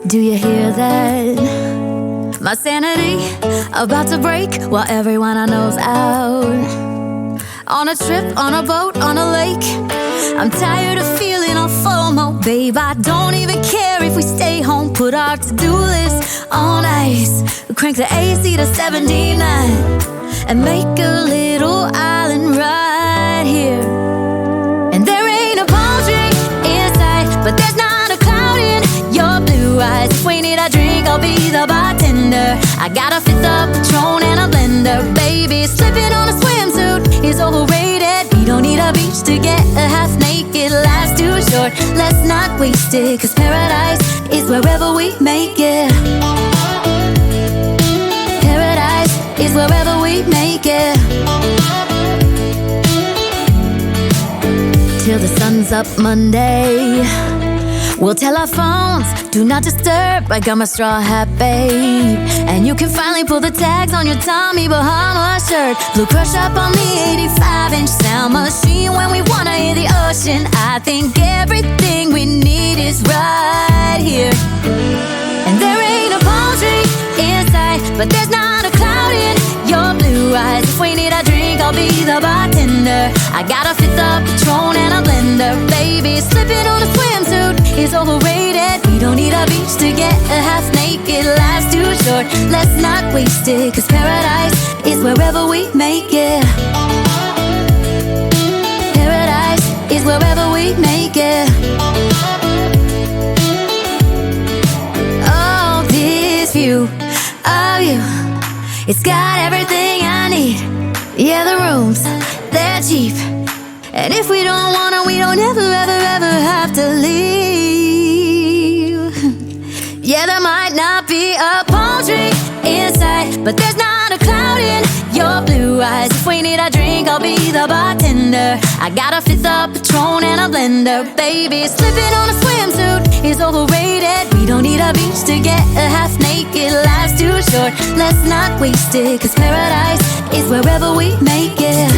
Do you hear that? My sanity about to break while everyone I know's out. On a trip, on a boat, on a lake. I'm tired of feeling all FOMO, babe. I don't even care if we stay home. Put our to-do list on ice. We crank the AC to 79 and make a little island right here. And there ain't a palm tree in sight, but there's not a cloud in your blue eyes. If we need a drink, I'll be the bartender. I got a fifth of Patron and a blender, baby. Slipping on a swimsuit is overrated. We don't need a beach to get a half naked. Life's too short, let's not waste it, 'cause paradise is wherever we make it. Paradise is wherever we make it. Till the sun's up Monday, we'll tell our phones, do not disturb. I got my straw hat, babe. And you can finally pull the tags on your Tommy Bahama shirt. Blue crush up on the 85-inch sound machine when we wanna hear the ocean. I think everything we need is right here. And there ain't a palm tree in sight, but there's not a cloud in your blue eyes. If we need a drink, I'll be the bartender. I got a fifth of Patron and a blender, baby. Slipping on a swimsuit is overrated. We don't need a beach to get a half naked. Life's too short, let's not waste it, 'cause paradise is wherever we make it. Paradise is wherever we make it. Oh, this view of you, it's got everything I need. Yeah, the rooms, they're cheap. And if we don't want them, we don't ever, ever, ever have to leave. Yeah, there might not be a palm tree in sight, but there's not a cloud in your blue eyes. If we need a drink, I'll be the bartender. I got a fifth of Patron and a blender, baby. Slipping on a swimsuit is overrated. We don't need a beach to get a half naked. Life's too short, let's not waste it, 'cause paradise is wherever we make it.